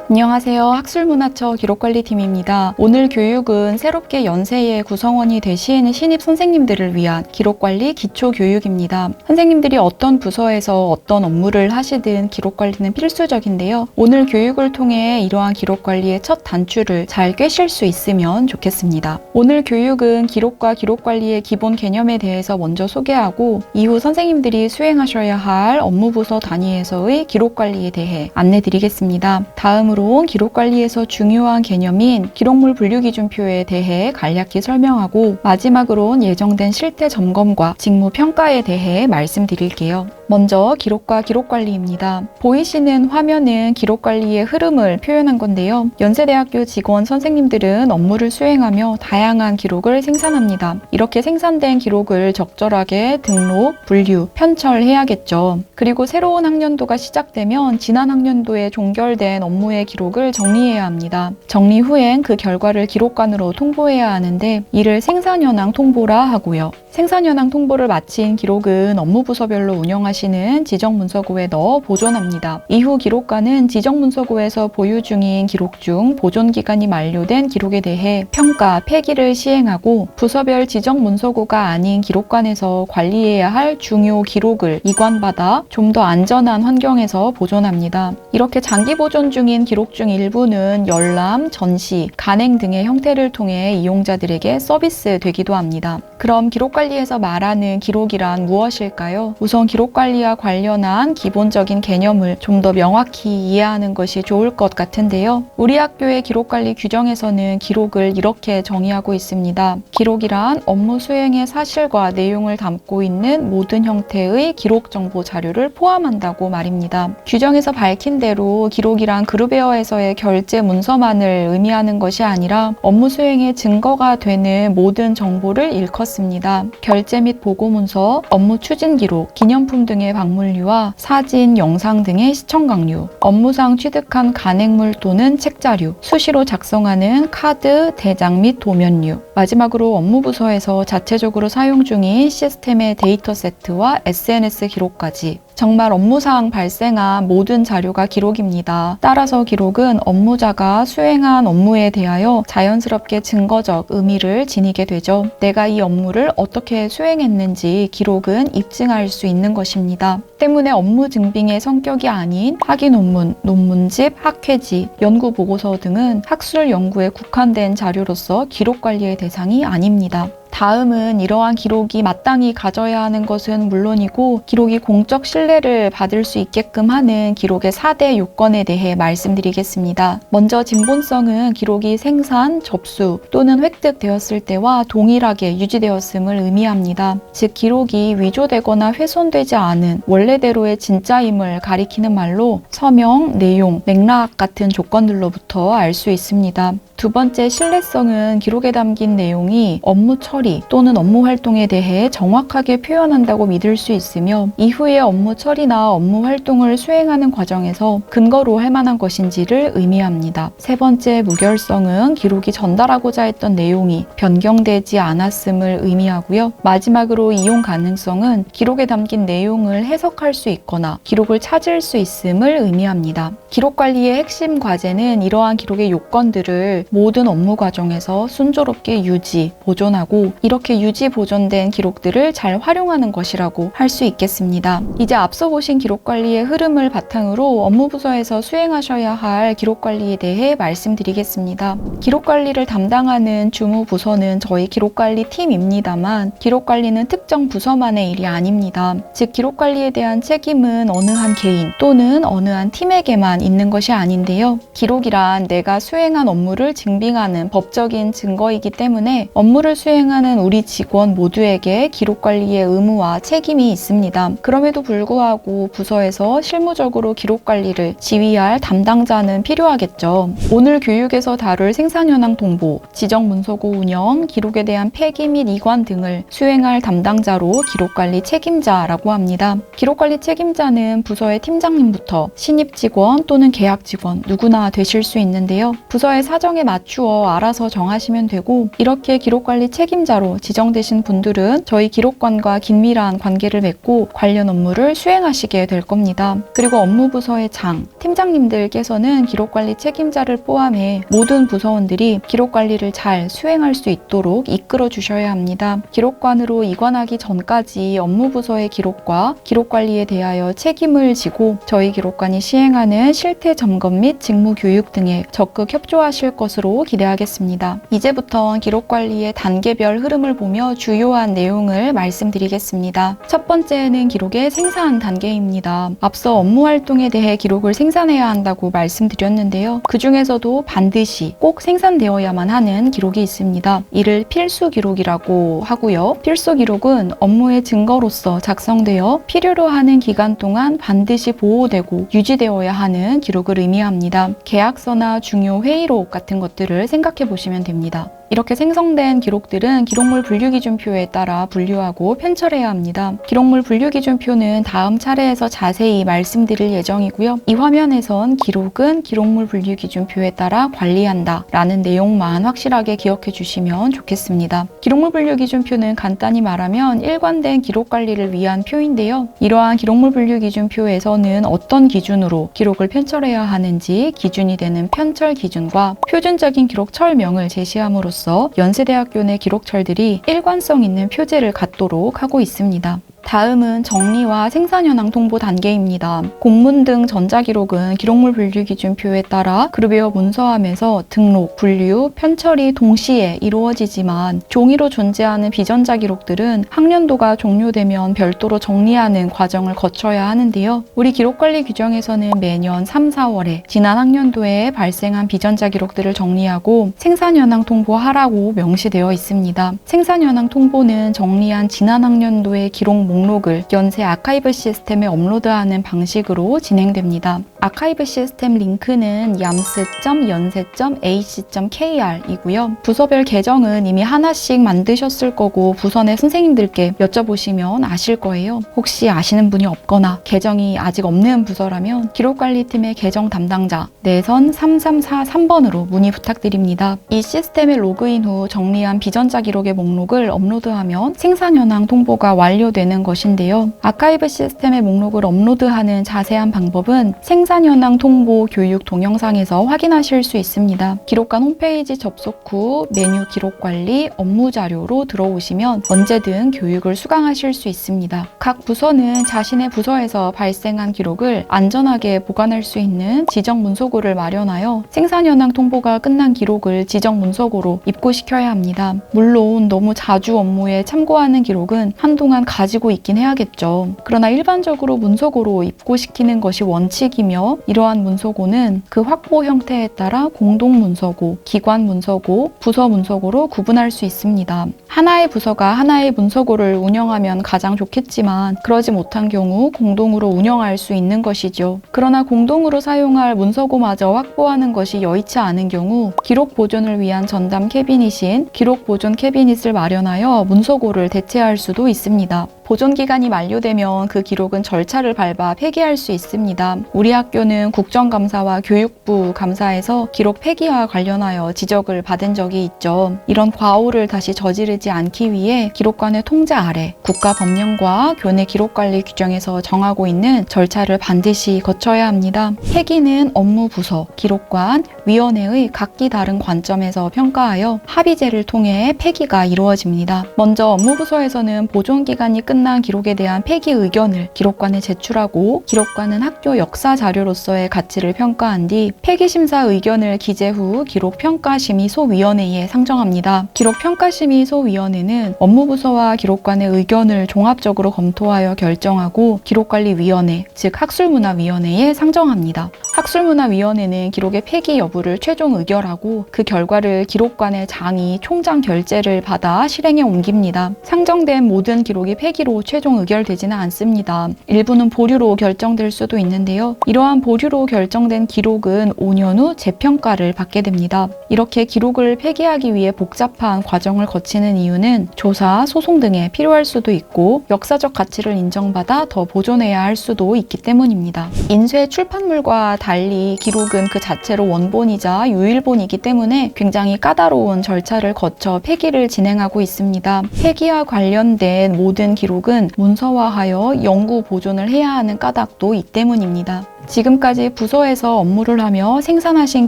안녕하세요. 학술문화처 기록관리팀입니다. 오늘 교육은 새롭게 연세의 구성원이 되신 신입 선생님들을 위한 기록관리 기초교육입니다. 선생님들이 어떤 부서에서 어떤 업무를 하시든 기록관리는 필수적인데요. 오늘 교육을 통해 이러한 기록관리의 첫 단추를 잘 꿰실 수 있으면 좋겠습니다. 오늘 교육은 기록과 기록관리의 기본 개념에 대해서 먼저 소개하고 이후 선생님들이 수행하셔야 할 업무부서 단위에서의 기록관리에 대해 안내드리겠습니다. 다음으로 기록관리에서 중요한 개념인 기록물 분류기준표에 대해 간략히 설명하고 마지막으론 예정된 실태 점검과 직무 평가에 대해 말씀드릴게요. 먼저 기록과 기록관리입니다. 보이시는 화면은 기록관리의 흐름을 표현한 건데요. 연세대학교 직원 선생님들은 업무를 수행하며 다양한 기록을 생산합니다. 이렇게 생산된 기록을 적절하게 등록, 분류, 편철해야겠죠. 그리고 새로운 학년도가 시작되면 지난 학년도에 종결된 업무의 기록을 정리해야 합니다. 정리 후엔 그 결과를 기록관으로 통보해야 하는데 이를 생산현황 통보라 하고요. 생산현황 통보를 마친 기록은 업무부서별로 운영하시는 지정문서고에 넣어 보존합니다. 이후 기록관은 지정문서고에서 보유 중인 기록 중 보존기간이 만료된 기록에 대해 평가, 폐기를 시행하고 부서별 지정문서고가 아닌 기록관에서 관리해야 할 중요 기록을 이관받아 좀 더 안전한 환경에서 보존합니다. 이렇게 장기 보존 중인 기록 중 일부는 열람, 전시, 간행 등의 형태를 통해 이용자들에게 서비스 되기도 합니다. 그럼 기록관리에서 말하는 기록이란 무엇일까요? 우선 기록관리와 관련한 기본적인 개념을 좀 더 명확히 이해하는 것이 좋을 것 같은데요. 우리 학교의 기록관리 규정에서는 기록을 이렇게 정의하고 있습니다. 기록이란 업무 수행의 사실과 내용을 담고 있는 모든 형태의 기록정보 자료를 포함한다고 말입니다. 규정에서 밝힌 대로 기록이란 그룹웨어에서의 결제 문서만을 의미하는 것이 아니라 업무 수행의 증거가 되는 모든 정보를 일컫습니다. 결제 및 보고 문서, 업무 추진 기록, 기념품 등의 방문류와 사진, 영상 등의 시청 강류, 업무상 취득한 간행물 또는 책자류, 수시로 작성하는 카드, 대장 및 도면류, 마지막으로 업무부서에서 자체적으로 사용 중인 시스템의 데이터 세트와 SNS 기록까지 정말 업무상 발생한 모든 자료가 기록입니다. 따라서 기록은 업무자가 수행한 업무에 대하여 자연스럽게 증거적 의미를 지니게 되죠. 내가 이 업무를 어떻게 수행했는지 기록은 입증할 수 있는 것입니다. 때문에 업무 증빙의 성격이 아닌 학위 논문, 논문집, 학회지, 연구보고서 등은 학술 연구에 국한된 자료로서 기록관리의 대상이 아닙니다. 다음은 이러한 기록이 마땅히 가져야 하는 것은 물론이고 기록이 공적 신뢰를 받을 수 있게끔 하는 기록의 4대 요건에 대해 말씀드리겠습니다. 먼저 진본성은 기록이 생산, 접수 또는 획득되었을 때와 동일하게 유지되었음을 의미합니다. 즉 기록이 위조되거나 훼손되지 않은 원래대로의 진짜임을 가리키는 말로 서명, 내용, 맥락 같은 조건들로부터 알 수 있습니다. 두 번째, 신뢰성은 기록에 담긴 내용이 업무 처리 또는 업무 활동에 대해 정확하게 표현한다고 믿을 수 있으며 이후의 업무 처리나 업무 활동을 수행하는 과정에서 근거로 할 만한 것인지를 의미합니다. 세 번째, 무결성은 기록이 전달하고자 했던 내용이 변경되지 않았음을 의미하고요. 마지막으로 이용 가능성은 기록에 담긴 내용을 해석할 수 있거나 기록을 찾을 수 있음을 의미합니다. 기록관리의 핵심 과제는 이러한 기록의 요건들을 모든 업무 과정에서 순조롭게 유지, 보존하고 이렇게 유지, 보존된 기록들을 잘 활용하는 것이라고 할 수 있겠습니다. 이제 앞서 보신 기록관리의 흐름을 바탕으로 업무부서에서 수행하셔야 할 기록관리에 대해 말씀드리겠습니다. 기록관리를 담당하는 주무부서는 저희 기록관리팀입니다만 기록관리는 특정 부서만의 일이 아닙니다. 즉 기록관리에 대한 책임은 어느 한 개인 또는 어느 한 팀에게만 있는 것이 아닌데요. 기록이란 내가 수행한 업무를 증빙하는 법적인 증거이기 때문에 업무를 수행하는 우리 직원 모두에게 기록관리의 의무와 책임이 있습니다. 그럼에도 불구하고 부서에서 실무적으로 기록관리를 지휘할 담당자는 필요하겠죠. 오늘 교육에서 다룰 생산현황 통보, 지정문서고 운영, 기록에 대한 폐기 및 이관 등을 수행할 담당자로 기록관리 책임자라고 합니다. 기록관리 책임자는 부서의 팀장님부터 신입 직원 또는 계약 직원 누구나 되실 수 있는데요. 부서의 사정에 맞추어 알아서 정하시면 되고 이렇게 기록관리 책임자 책임자로 지정되신 분들은 저희 기록관과 긴밀한 관계를 맺고 관련 업무를 수행하시게 될 겁니다. 그리고 업무부서의 장, 팀장님들께서는 기록관리 책임자를 포함해 모든 부서원들이 기록관리를 잘 수행할 수 있도록 이끌어 주셔야 합니다. 기록관으로 이관하기 전까지 업무부서의 기록과 기록관리에 대하여 책임을 지고 저희 기록관이 시행하는 실태 점검 및 직무 교육 등에 적극 협조하실 것으로 기대하겠습니다. 이제부터 기록관리의 단계별 흐름을 보며 주요한 내용을 말씀드리겠습니다. 첫 번째는 기록의 생산 단계입니다. 앞서 업무 활동에 대해 기록을 생산해야 한다고 말씀드렸는데요. 그 중에서도 반드시 꼭 생산되어야만 하는 기록이 있습니다. 이를 필수 기록이라고 하고요. 필수 기록은 업무의 증거로서 작성되어 필요로 하는 기간 동안 반드시 보호되고 유지되어야 하는 기록을 의미합니다. 계약서나 중요 회의록 같은 것들을 생각해 보시면 됩니다. 이렇게 생성된 기록들은 기록물 분류기준표에 따라 분류하고 편철해야 합니다. 기록물 분류기준표는 다음 차례에서 자세히 말씀드릴 예정이고요. 이 화면에선 기록은 기록물 분류기준표에 따라 관리한다 라는 내용만 확실하게 기억해 주시면 좋겠습니다. 기록물 분류기준표는 간단히 말하면 일관된 기록관리를 위한 표인데요. 이러한 기록물 분류기준표에서는 어떤 기준으로 기록을 편철해야 하는지 기준이 되는 편철 기준과 표준적인 기록철명을 제시함으로써 연세대학교 내 기록철들이 일관성 있는 표제를 갖도록 하고 있습니다. 다음은 정리와 생산 현황 통보 단계입니다. 공문 등 전자기록은 기록물 분류 기준표에 따라 그룹웨어 문서함에서 등록, 분류, 편철이 동시에 이루어지지만 종이로 존재하는 비전자 기록들은 학년도가 종료되면 별도로 정리하는 과정을 거쳐야 하는데요. 우리 기록관리 규정에서는 매년 3, 4월에 지난 학년도에 발생한 비전자 기록들을 정리하고 생산 현황 통보하라고 명시되어 있습니다. 생산 현황 통보는 정리한 지난 학년도의 기록 목록을 연세 아카이브 시스템에 업로드하는 방식으로 진행됩니다. 아카이브 시스템 링크는 yams.연세.ac.kr 이고요. 부서별 계정은 이미 하나씩 만드셨을 거고 부서 내 선생님들께 여쭤보시면 아실 거예요. 혹시 아시는 분이 없거나 계정이 아직 없는 부서라면 기록관리팀의 계정 담당자 내선 3343번으로 문의 부탁드립니다. 이 시스템에 로그인 후 정리한 비전자 기록의 목록을 업로드하면 생산 현황 통보가 완료되는 것인데요. 아카이브 시스템의 목록을 업로드하는 자세한 방법은 생산 현황 통보 교육 동영상에서 확인하실 수 있습니다. 기록관 홈페이지 접속 후 메뉴 기록 관리 업무 자료로 들어오시면 언제든 교육을 수강하실 수 있습니다. 각 부서는 자신의 부서에서 발생한 기록을 안전하게 보관할 수 있는 지정 문서고를 마련하여 생산 현황 통보가 끝난 기록을 지정 문서고로 입고시켜야 합니다. 물론 너무 자주 업무에 참고하는 기록은 한동안 가지고 있긴 해야겠죠. 그러나 일반적으로 문서고로 입고시키는 것이 원칙이며 이러한 문서고는 그 확보 형태에 따라 공동 문서고, 기관 문서고, 부서 문서고로 구분할 수 있습니다. 하나의 부서가 하나의 문서고를 운영하면 가장 좋겠지만 그러지 못한 경우 공동으로 운영할 수 있는 것이죠. 그러나 공동으로 사용할 문서고마저 확보하는 것이 여의치 않은 경우 기록 보존을 위한 전담 캐비닛인 기록 보존 캐비닛을 마련하여 문서고를 대체할 수도 있습니다. 보존 기간이 만료되면 그 기록은 절차를 밟아 폐기할 수 있습니다. 우리 학교는 국정감사와 교육부 감사에서 기록 폐기와 관련하여 지적을 받은 적이 있죠. 이런 과오를 다시 저지르지 않기 위해 기록관의 통제 아래 국가법령과 교내 기록관리 규정에서 정하고 있는 절차를 반드시 거쳐야 합니다. 폐기는 업무부서, 기록관, 위원회의 각기 다른 관점에서 평가하여 합의제를 통해 폐기가 이루어집니다. 먼저 업무부서에서는 보존 기간이 끝난 기록에 대한 폐기 의견을 기록관에 제출하고 기록관은 학교 역사 자료로서의 가치를 평가한 뒤 폐기심사 의견을 기재 후 기록평가심의소위원회에 상정합니다. 기록평가심의소위원회는 업무부서와 기록관의 의견을 종합적으로 검토하여 결정하고 기록관리위원회, 즉 학술문화위원회에 상정합니다. 학술문화위원회는 기록의 폐기 여부를 최종 의결하고 그 결과를 기록관의 장이 총장 결재를 받아 실행에 옮깁니다. 상정된 모든 기록이 폐기로 최종 의결되지는 않습니다. 일부는 보류로 결정될 수도 있는데요. 이러한 보류로 결정된 기록은 5년 후 재평가를 받게 됩니다. 이렇게 기록을 폐기하기 위해 복잡한 과정을 거치는 이유는 조사, 소송 등에 필요할 수도 있고 역사적 가치를 인정받아 더 보존해야 할 수도 있기 때문입니다. 인쇄 출판물과 달리 기록은 그 자체로 원본이자 유일본이기 때문에 굉장히 까다로운 절차를 거쳐 폐기를 진행하고 있습니다. 폐기와 관련된 모든 기록은 문서화하여 영구 보존을 해야 하는 까닭도 이 때문입니다. 지금까지 부서에서 업무를 하며 생산하신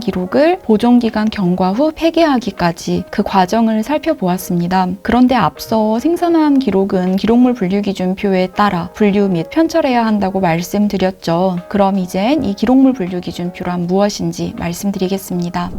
기록을 보존기간 경과 후 폐기하기까지 그 과정을 살펴보았습니다. 그런데 앞서 생산한 기록은 기록물 분류기준표에 따라 분류 및 편철해야 한다고 말씀드렸죠. 그럼 이젠 이 기록물 분류기준표란 무엇인지 말씀드리겠습니다.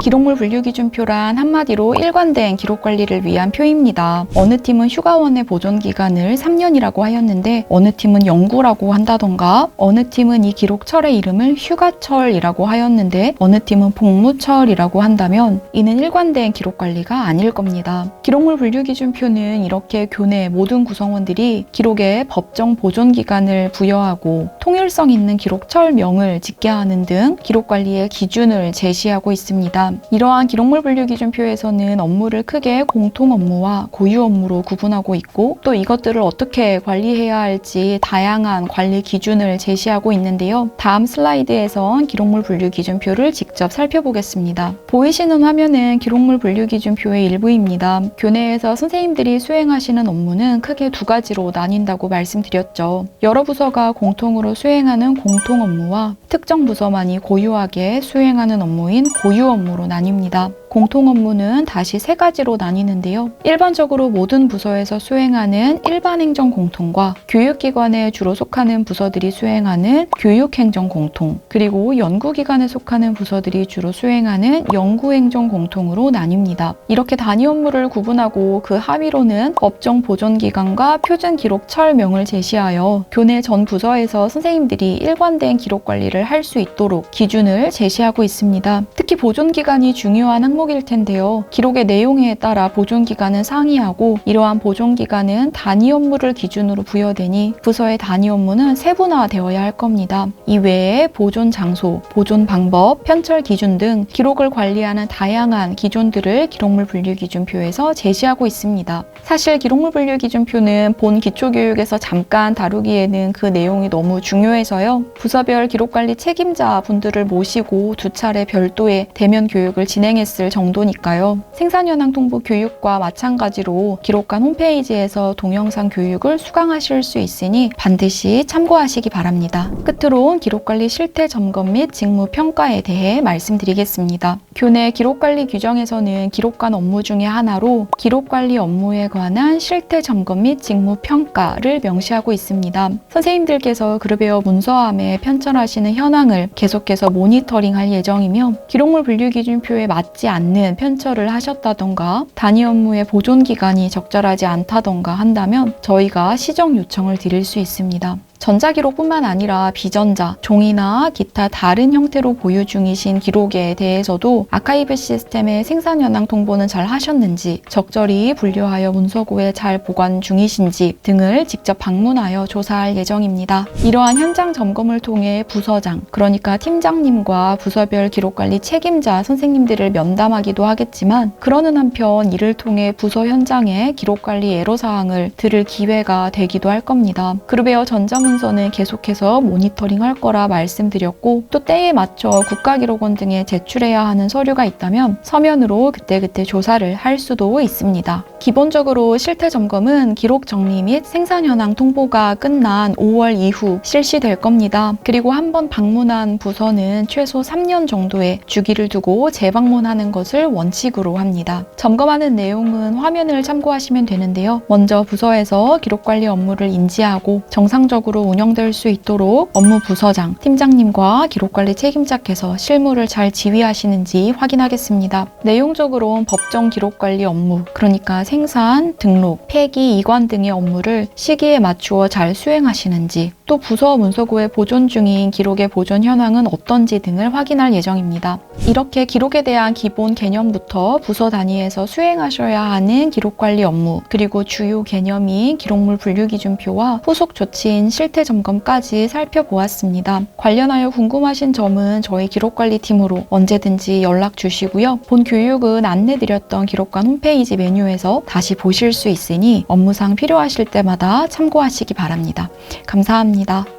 기록물 분류기준표란 한마디로 일관된 기록관리를 위한 표입니다. 어느 팀은 휴가원의 보존기간을 3년이라고 하였는데 어느 팀은 영구라고 한다던가 어느 팀은 이 기록철의 이름을 휴가철이라고 하였는데 어느 팀은 복무철이라고 한다면 이는 일관된 기록관리가 아닐 겁니다. 기록물 분류기준표는 이렇게 교내 모든 구성원들이 기록에 법정 보존기간을 부여하고 통일성 있는 기록철명을 짓게 하는 등 기록관리의 기준을 제시하고 있습니다. 이러한 기록물 분류기준표에서는 업무를 크게 공통 업무와 고유 업무로 구분하고 있고 또 이것들을 어떻게 관리해야 할지 다양한 관리 기준을 제시하고 있는데요. 다음 슬라이드에선 기록물 분류기준표를 직접 살펴보겠습니다. 보이시는 화면은 기록물 분류기준표의 일부입니다. 교내에서 선생님들이 수행하시는 업무는 크게 두 가지로 나뉜다고 말씀드렸죠. 여러 부서가 공통으로 수행하는 공통 업무와 특정 부서만이 고유하게 수행하는 업무인 고유 업무로 나뉩니다. 공통 업무는 다시 세 가지로 나뉘는데요. 일반적으로 모든 부서에서 수행하는 일반행정 공통과 교육기관에 주로 속하는 부서들이 수행하는 교육행정 공통, 그리고 연구기관에 속하는 부서들이 주로 수행하는 연구행정 공통으로 나뉩니다. 이렇게 단위 업무를 구분하고 그 하위로는 법정 보존기간과 표준 기록철명을 제시하여 교내 전 부서에서 선생님들이 일관된 기록 관리를 할 수 있도록 기준을 제시하고 있습니다. 특히 보존기간이 중요한 항목일 텐데요. 기록의 내용에 따라 보존기간은 상이하고 이러한 보존기간은 단위 업무를 기준으로 부여되니 부서의 단위 업무는 세분화되어야 할 겁니다. 이외에 보존 장소, 보존 방법, 편철 기준 등 기록을 관리하는 다양한 기준들을 기록물 분류기준표에서 제시하고 있습니다. 사실 기록물 분류기준표는 본 기초교육에서 잠깐 다루기에는 그 내용이 너무 중요해서요. 부서별 기록관리 책임자 분들을 모시고 두 차례 별도의 대면 교육을 진행했을 정도니까요. 생산현황 통보 교육과 마찬가지로 기록관 홈페이지에서 동영상 교육을 수강하실 수 있으니 반드시 참고하시기 바랍니다. 끝으로 기록관리 실태 점검 및 직무 평가에 대해 말씀드리겠습니다. 교내 기록관리 규정에서는 기록관 업무 중에 하나로 기록관리 업무에 관한 실태 점검 및 직무 평가를 명시하고 있습니다. 선생님들께서 그룹웨어 문서함에 편철하시는 현황을 계속해서 모니터링할 예정이며 기록물 분류기준표에 맞지 않는 편철을 하셨다던가 단위 업무의 보존기간이 적절하지 않다던가 한다면 저희가 시정 요청을 드릴 수 있습니다. 전자기록뿐만 아니라 비전자, 종이나 기타 다른 형태로 보유 중이신 기록에 대해서도 아카이브 시스템의 생산 현황 통보는 잘 하셨는지, 적절히 분류하여 문서고에 잘 보관 중이신지 등을 직접 방문하여 조사할 예정입니다. 이러한 현장 점검을 통해 부서장, 그러니까 팀장님과 부서별 기록관리 책임자 선생님들을 면담하기도 하겠지만 그러는 한편 이를 통해 부서 현장의 기록관리 애로사항을 들을 기회가 되기도 할 겁니다. 그룹웨어 전자문서는 계속해서 모니터링 할 거라 말씀드렸고 또 때에 맞춰 국가기록원 등에 제출해야 하는 서류가 있다면 서면으로 그때그때 조사를 할 수도 있습니다. 기본적으로 실태 점검은 기록 정리 및 생산 현황 통보가 끝난 5월 이후 실시될 겁니다. 그리고 한번 방문한 부서는 최소 3년 정도의 주기를 두고 재방문하는 것을 원칙으로 합니다. 점검하는 내용은 화면을 참고하시면 되는데요. 먼저 부서에서 기록관리 업무를 인지하고 정상적으로 운영될 수 있도록 업무 부서장, 팀장님과 기록관리 책임자께서 실무를 잘 지휘하시는지 확인하겠습니다. 내용적으로는 법정 기록관리 업무, 그러니까 생산, 등록, 폐기, 이관 등의 업무를 시기에 맞추어 잘 수행하시는지, 또 부서 문서고에 보존 중인 기록의 보존 현황은 어떤지 등을 확인할 예정입니다. 이렇게 기록에 대한 기본 개념부터 부서 단위에서 수행하셔야 하는 기록관리 업무, 그리고 주요 개념인 기록물 분류기준표와 후속 조치인 실태 점검까지 살펴보았습니다. 관련하여 궁금하신 점은 저희 기록관리팀으로 언제든지 연락 주시고요. 본 교육은 안내드렸던 기록관 홈페이지 메뉴에서 다시 보실 수 있으니 업무상 필요하실 때마다 참고하시기 바랍니다. 감사합니다.